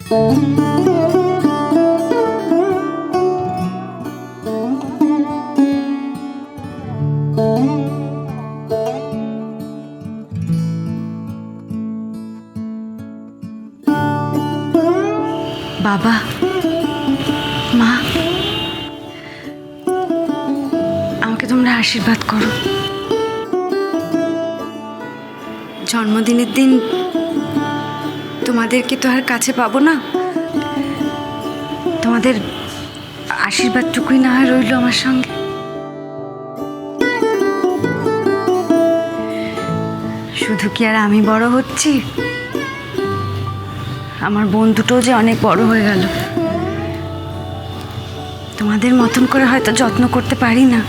বাবা, মা, আমাকে তোমরা আশীর্বাদ করো। জন্মদিনের দিন তোমাদেরকে তো আর কাছে পাবো না, তোমাদের আশীর্বাদটুকুই না হয় রইল আমার সঙ্গে। শুধু কি আর আমি বড় হচ্ছি, আমার বন্ধুটাও যে অনেক বড় হয়ে গেল। তোমাদের মতন করে হয়তো যত্ন করতে পারি না,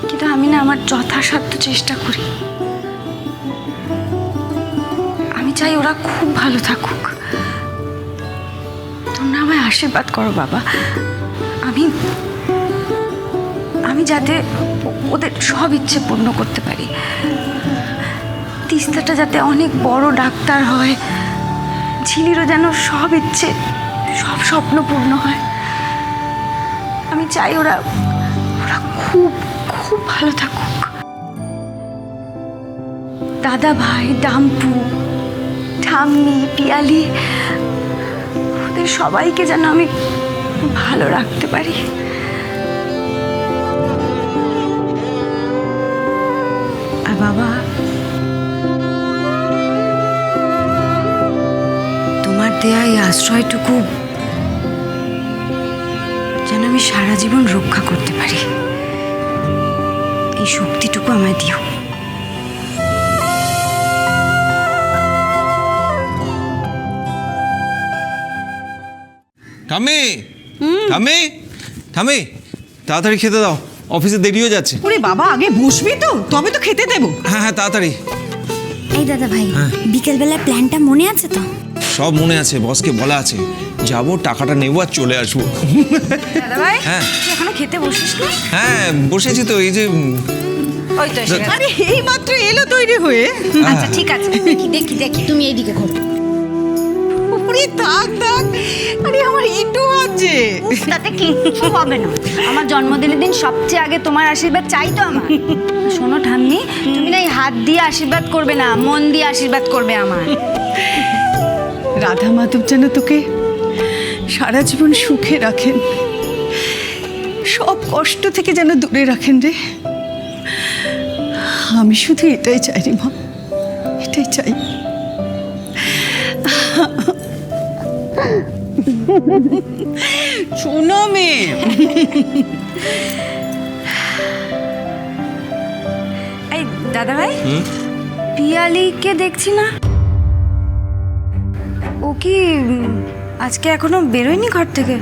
কিন্তু আমি না আমার যথাসাধ্য চেষ্টা করি। আমি চাই ওরা খুব ভালো থাকুক। তোমরা আমায় আশীর্বাদ করো বাবা, আমি যাতে ওদের সব ইচ্ছে পূর্ণ করতে পারি। তিস্তাটা যাতে অনেক বড় ডাক্তার হয়, ঝিলিরও যেন সব ইচ্ছে সব স্বপ্ন পূর্ণ হয়। আমি চাই ওরা খুব খুব ভালো থাকুক। দাদা ভাই, ডাম্পু, ঠাম্মি, পিয়ালি, ওদের সবাইকে যেন আমি ভালো রাখতে পারি। আর বাবা, তোমার দেয়া এই আশ্রয়টুকু যেন আমি সারা জীবন রক্ষা করতে পারি, এই শক্তিটুকু আমায় দিও। ঠাম্মি, ঠাম্মি, ঠাম্মি, তাড়াতাড়ি খেতে দাও, অফিসে দেরি হয়ে যাচ্ছে। ওরে বাবা, আগে বসবি তো, তবে তো খেতে দেবো। হ্যাঁ হ্যাঁ, তাড়াতাড়ি। এই দাদা ভাই, বিকেলবেলা প্ল্যানটা মনে আছে তো? সব মনে আছে, বসকে বলা আছে, যাবো, টাকাটা নেবো আর চলে আসবো। দাদা ভাই, হ্যাঁ তুই এখনো খেতে বসিস না? হ্যাঁ, বসেছি তো, এই যে ওই তো এসে গেছে। আরে এই মাত্র এলো তৈরি হয়ে। আচ্ছা ঠিক আছে, দেখি তুমি এইদিকে ঘোরো। ওরে থাক থাক, আরে আমার ইটু আছে। তাতে কিচ্ছু হবে না, আমার জন্মদিনের দিন সবচেয়ে আগে তোমার আশীর্বাদ চাই তো আমার। শোনো ঠাম্মি, তুমি না এই হাত দিয়ে আশীর্বাদ করবে না, মন দিয়ে আশীর্বাদ করবে আমার। রাধা মাধব যেন তোকে সারা জীবন সুখে রাখেন, সব কষ্ট থেকে যেন দূরে রাখেন রে। আমি শুধু এটাই চাই রে মা, এটাই চাই। শোনো মেয়ে, এই দাদা ভাই, পিয়ালিকে দেখছি না, ও কি আজকে এখনো বেরোয়নি ঘর থেকে?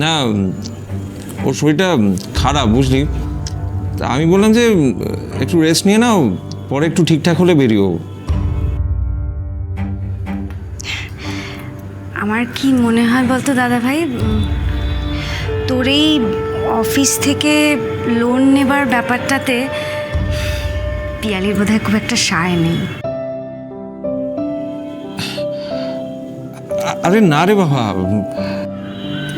না, ওর শরীরটা খারাপ বুঝলি, তা আমি বললাম যে একটু রেস্ট নিয়ে নাও, পরে একটু ঠিকঠাক হলে বেরিও। আমার কি মনে হয় বলতো দাদা ভাই, তোর এই অফিস থেকে লোন নেবার ব্যাপারটাতে পিয়ালির বোধহয় খুব একটা সায় নেই। আরে না রে বাবা,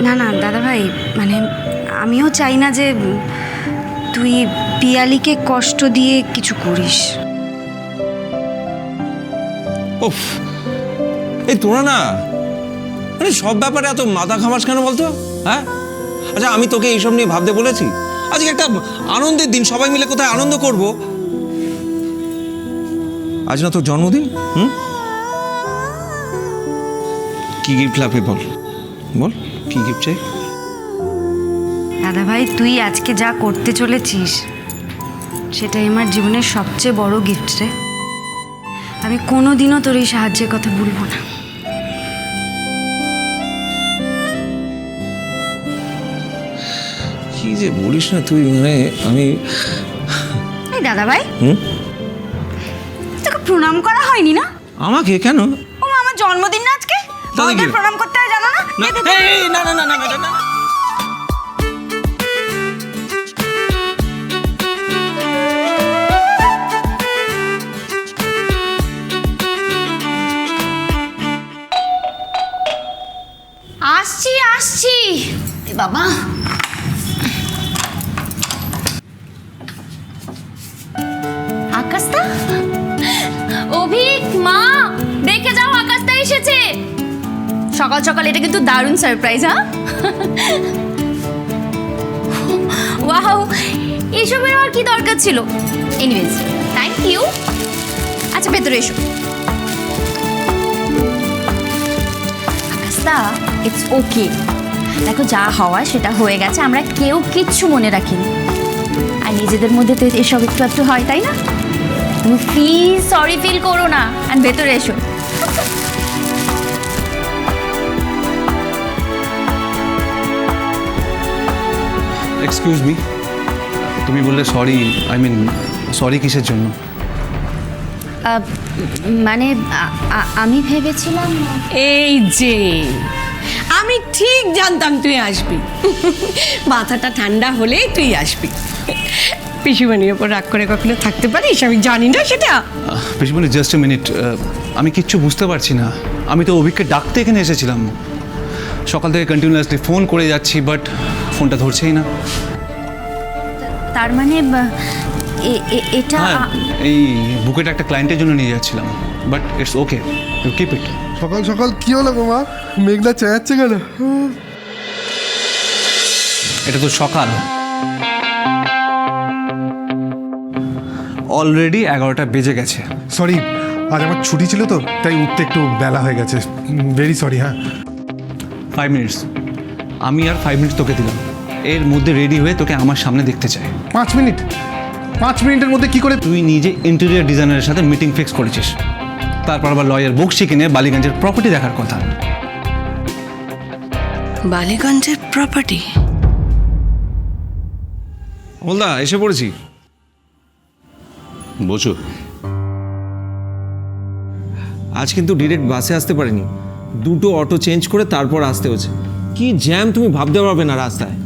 না না দাদা ভাই, মানে আমিও চাই না যে তুই পিয়ালিকে কষ্ট দিয়ে কিছু করিস। ওফ, এই তোরা না মানে সব ব্যাপারে এত মাথা ঘামাস কেন বলতো? হ্যাঁ, আচ্ছা আমি তোকে এইসব নিয়ে ভাবতে বলেছি? আজকে একটা আনন্দের দিন, সবাই মিলে কোথায় আনন্দ করব। আজ না তোর জন্মদিন, কি গিফট লাগবে বল, বল কি গিফট চাই? দাদা ভাই, তুই আজকে যা করতে চলেছিস সেটাই আমার জীবনের সবচেয়ে বড় গিফট রে। আমি কোনোদিনও তোর এই সাহায্যের কথা ভুলবো না। কি যে বলিস না তুই, মানে আমি। এই দাদা ভাই, তোকে প্রণাম করা হয়নি না? আমাকে কেন? ও মা, আমার জন্মদিন না আজকে, বড়দের প্রণাম করতে হয় জানো না? না না না না না না। সকাল সকাল এটা কিন্তু দারুণ সারপ্রাইজ, হ্যাঁ? ওয়াও, এসবের আর কি দরকার ছিল? Anyways, thank you. আচ্ছা, ভেতরে এসো। আকাশদা, ইটস ওকে। দেখো, যা হওয়া সেটা হয়ে গেছে, আমরা কেউ কিচ্ছু মনে রাখিনি। আর নিজেদের মধ্যে তো এসব একটু একটু হয়, তাই না? তুমি প্লিজ সরি ফিল করো না, আর ভেতরে এসো। এক্সকিউজ মি, তুমি বললে সরি, আই মিন সরি কিসের জন্য? মানে আমি ভেবেছিলাম এই যে আমি ঠিক জানতাম তুই আসবি। মাথাটা ঠান্ডা হলেই তুই আসবি। পিসিমণির ওপর রাগ করে কখনো থাকতে পারিস? আমি জানি না সেটা। পিসিমণি, জাস্ট এ মিনিট, আমি কিচ্ছু বুঝতে পারছি না। আমি তো অভিককে ডাকতে এখানে এসেছিলাম, সকাল থেকে কন্টিনিউয়াসলি ফোন করে যাচ্ছি, বাট ফোনটা ধরছেই না। তার মানে এটা হ্যাঁ, এই বুকেটা একটা ক্লায়েন্টের জন্য নিয়ে যাচ্ছিলাম, but it's okay, you keep it. সকাল সকাল কি হলো গো মা? মেঘলা চেঁচাচ্ছে কেন? এটা তো সকাল, অলরেডি 11টা বেজে গেছে। সরি, আজ আমার ছুটি ছিল তো, তাই উঠতে একটু বেলা হয়ে গেছে। Very sorry. হ্যাঁ, 5 মিনিটস, আমি আর 5 মিনিট তোকে দিলাম, এর মধ্যে রেডি হয়ে তোকে আমার সামনে দেখতে চাই। 5 মিনিট? 5 মিনিটের মধ্যে কি করে? তুই নিজে ইন্টেরিয়র ডিজাইনারের সাথে মিটিং ফিক্স করেছিস, তারপর আবার লয়ার বকশি কিনে বালিগঞ্জের প্রপার্টি দেখার কথা। বালিগঞ্জের প্রপার্টি? অমলদা, এসে পড়েছি। বসো। আজ কিন্তু ডিরেক্ট বাসে আসতে পারিনি, দুটো অটো চেঞ্জ করে তারপর আসতে হচ্ছে। কি জ্যাম তুমি ভাবতে পারবে না রাস্তায়।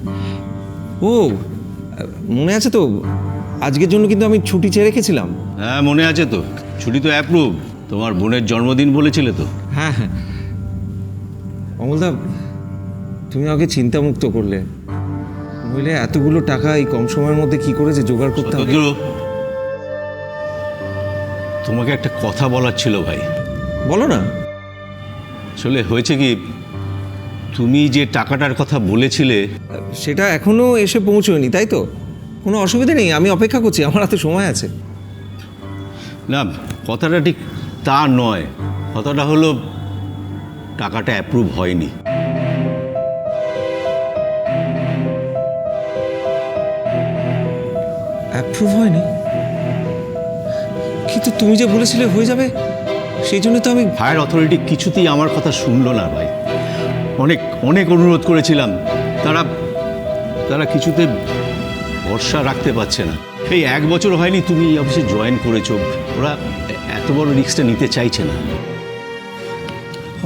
ও, মনে আছে তো, আজকের জন্য কিন্তু আমি ছুটি চেয়ে রেখেছিলাম। হ্যাঁ, মনে আছে তো, ছুটি তো অ্যাপ্রুভ। তোমার বোনের জন্মদিন বলেছিলে তো। হ্যাঁ হ্যাঁ, অমলদা, তুমি আমাকে চিন্তামুক্ত করলে। নইলে এতগুলো টাকা এই কম সময়ের মধ্যে কি করে যে জোগাড় করতে হবে। শতদ্রু, তোমাকে একটা কথা বলার ছিল ভাই। বলো না। আসলে হয়েছে কি, তুমি যে টাকাটার কথা বলেছিলে, সেটা এখনো এসে পৌঁছয়নি, তাই তো? কোনো অসুবিধা নেই, আমি অপেক্ষা করছি, আমার হাতে সময় আছে। না, কথাটা ঠিক তা নয়। কথাটা হলো টাকাটা অ্যাপ্রুভ হয়নি। অ্যাপ্রুভ হয়নি? কিন্তু তুমি যে বলেছিলে হয়ে যাবে, সেই জন্য তো আমি। হায়ার অথরিটি কিছুতেই আমার কথা শুনলো না ভাই। অনেক অনেক অনুরোধ করেছিলাম, তারা তারা কিছুতে ভরসা রাখতে পারছে না। এই 1 বছর হয়নি তুমি এই অফিসে জয়েন করেছো, ওরা এত বড় রিস্কটা নিতে চাইছে না।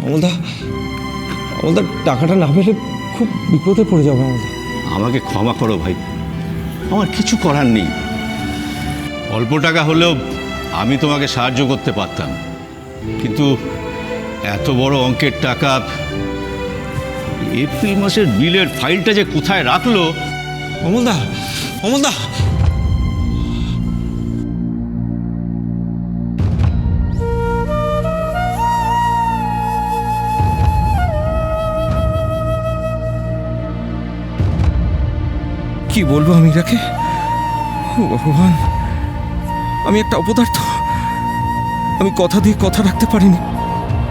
অমলদা, অমলদা, টাকাটা না পেলে খুব বিপদে পড়ে যাবে অমলদা। আমাকে ক্ষমা করো ভাই, আমার কিছু করার নেই। অল্প টাকা হলেও আমি তোমাকে সাহায্য করতে পারতাম, কিন্তু এত বড় অঙ্কের টাকা, এপ্রিল মাসের বিলের ফাইলটা যে কোথায় রাখলো। অমলদা, অমলদা, কি বলবো আমি এটাকে? ও ভগবান, আমি একটা অপদার্থ। আমি কথা দিয়ে কথা রাখতে পারিনি,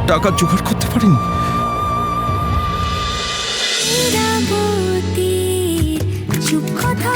টাকা জোগাড় করতে পারিনি। চুপ কথা